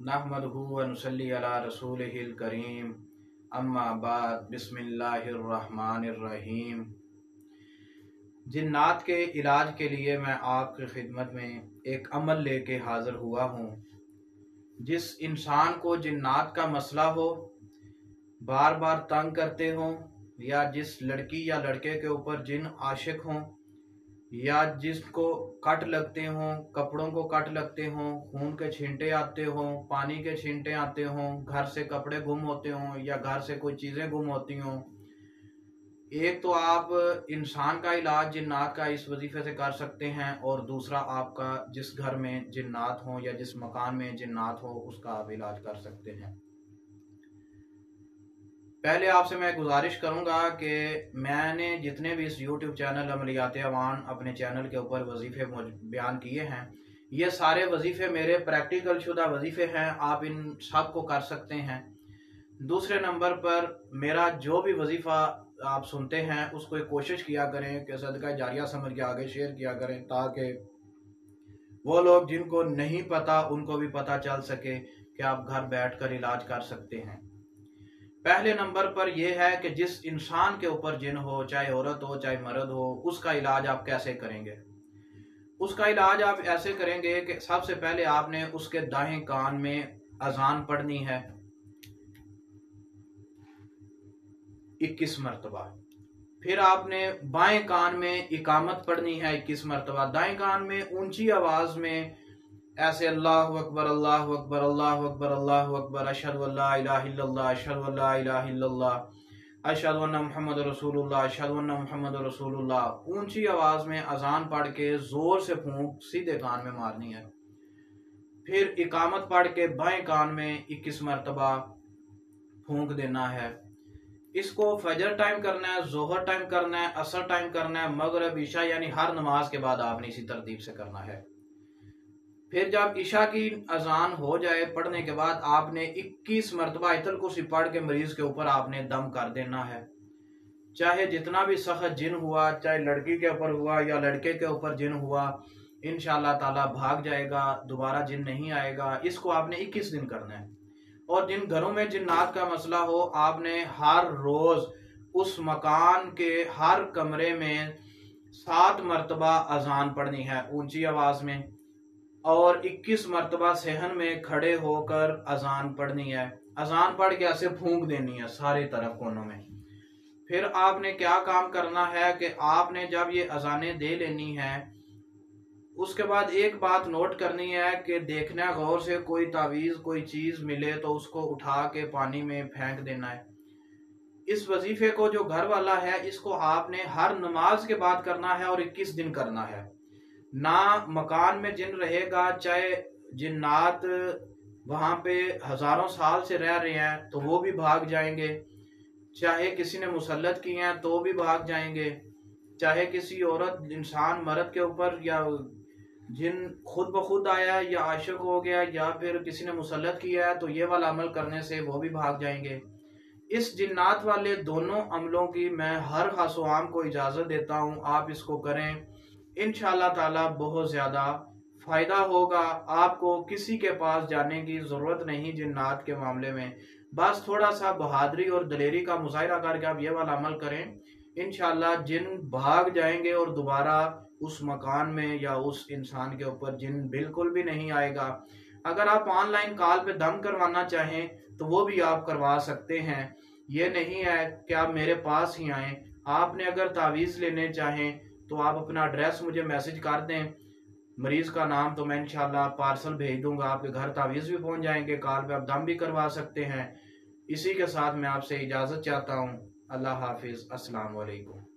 नहमदुहु व नुसल्ली अला रसूलिहिल करीम अम्मा बाद बिस्मिल्लाहिर रहमानिर रहीम। जिन्नात के इलाज के लिए मैं आपकी खिदमत में एक अमल लेके हाज़िर हुआ हूँ। जिस इंसान को जिन्नात का मसला हो, बार बार तंग करते हों, या जिस लड़की या लड़के के ऊपर जिन आशिक हों, या जिसको कट लगते हों, कपड़ों को कट लगते हों, खून के छींटे आते हों, पानी के छींटे आते हों, घर से कपड़े गुम होते हों या घर से कोई चीज़ें गुम होती हों। एक तो आप इंसान का इलाज जिन्नात का इस वजीफे से कर सकते हैं, और दूसरा आपका जिस घर में जिन्नात हो या जिस मकान में जिन्नात हो उसका आप इलाज कर सकते हैं। पहले आपसे मैं गुजारिश करूंगा कि मैंने जितने भी इस YouTube चैनल अमलियात अवान अपने चैनल के ऊपर वजीफ़े बयान किए हैं, ये सारे वजीफ़े मेरे प्रैक्टिकल शुदा वजीफ़े हैं। आप इन सब को कर सकते हैं। दूसरे नंबर पर मेरा जो भी वजीफ़ा आप सुनते हैं उसको एक कोशिश किया करें कि सदका जारिया समझ के आगे शेयर किया करें, ताकि वो लोग जिनको नहीं पता उनको भी पता चल सके कि आप घर बैठकर इलाज कर सकते हैं। पहले नंबर पर यह है कि जिस इंसान के ऊपर जिन हो, चाहे औरत हो चाहे मर्द हो, उसका इलाज आप कैसे करेंगे। उसका इलाज आप ऐसे करेंगे कि सबसे पहले आपने उसके दाएं कान में अजान पढ़नी है 21 मरतबा। फिर आपने बाएं कान में इकामत पढ़नी है 21 मरतबा। दाएं कान में ऊंची आवाज में ऐसे अल्लाहु अकबर अल्लाहु अकबर अल्लाहु अकबर अल्लाहु अकबर अशहदु अल्ला इलाहा इल्लल्लाह अशहदु अल्ला इलाहा इल्लल्लाह अशहदु अन्ना मुहम्मद रसूलुल्लाह अशहदु अन्ना मुहम्मद रसूलुल्लाह ऊंची आवाज में अजान पढ़ के जोर से फूंक सीधे कान में मारनी है। फिर इकामत पढ़ के बाएं कान में 21 मरतबा फूंक देना है। इसको फजर टाइम करना है, जोहर टाइम करना है, असर टाइम करना है, मगरिब ईशा यानी हर नमाज के बाद आपने इसी तरतीब से करना है। फिर जब ईशा की अजान हो जाए पढ़ने के बाद आपने 21 मरतबा आयतुल कुर्सी पढ़ के मरीज के ऊपर आपने दम कर देना है। चाहे जितना भी सख्त जिन हुआ, चाहे लड़की के ऊपर हुआ या लड़के के ऊपर जिन हुआ, इंशाअल्लाह ताला भाग जाएगा, दोबारा जिन नहीं आएगा। इसको आपने 21 दिन करना है। और जिन घरों में जिन्नात का मसला हो, आपने हर रोज उस मकान के हर कमरे में 7 मरतबा अजान पढ़नी है ऊंची आवाज में, और 21 मरतबा सहन में खड़े होकर अजान पढ़नी है। अजान पढ़ के ऐसे फूंक देनी है सारे तरफ कोनों में। फिर आपने क्या काम करना है कि आपने जब ये अजानें दे लेनी है, उसके बाद एक बात नोट करनी है कि देखना गौर से, कोई तावीज कोई चीज मिले तो उसको उठा के पानी में फेंक देना है। इस वजीफे को जो घर वाला है इसको आपने हर नमाज के बाद करना है और 21 दिन करना है। ना मकान में जिन रहेगा, चाहे जिन्नात वहां पे हजारों साल से रह रहे हैं तो वो भी भाग जाएंगे, चाहे किसी ने मुसल्लत किए हैं तो भी भाग जाएंगे, चाहे किसी औरत इंसान मर्द के ऊपर या जिन खुद ब खुद आया या आशिक हो गया या फिर किसी ने मुसल्लत किया है तो ये वाला अमल करने से वो भी भाग जाएंगे। इस जिन्नात वाले दोनों अमलों की मैं हर खास आम को इजाजत देता हूँ। आप इसको करें, इंशाअल्लाह ताला बहुत ज्यादा फायदा होगा। आपको किसी के पास जाने की जरूरत नहीं जिन्नात के मामले में। बस थोड़ा सा बहादुरी और दलेरी का मुजाहिरा करके आप ये वाला अमल करें, इंशाअल्लाह जिन भाग जाएंगे और दोबारा उस मकान में या उस इंसान के ऊपर जिन बिल्कुल भी नहीं आएगा। अगर आप ऑनलाइन कॉल पे दम करवाना चाहें तो वो भी आप करवा सकते हैं। ये नहीं है कि आप मेरे पास ही आएं। आपने अगर तावीज़ लेने चाहें तो आप अपना एड्रेस मुझे मैसेज कर दें, मरीज का नाम, तो मैं इंशाल्लाह पार्सल भेज दूंगा, आपके घर तावीज़ भी पहुंच जाएंगे, कॉल पे आप दम भी करवा सकते हैं। इसी के साथ मैं आपसे इजाज़त चाहता हूँ। अल्लाह हाफिज़। अस्सलाम वालेकुम।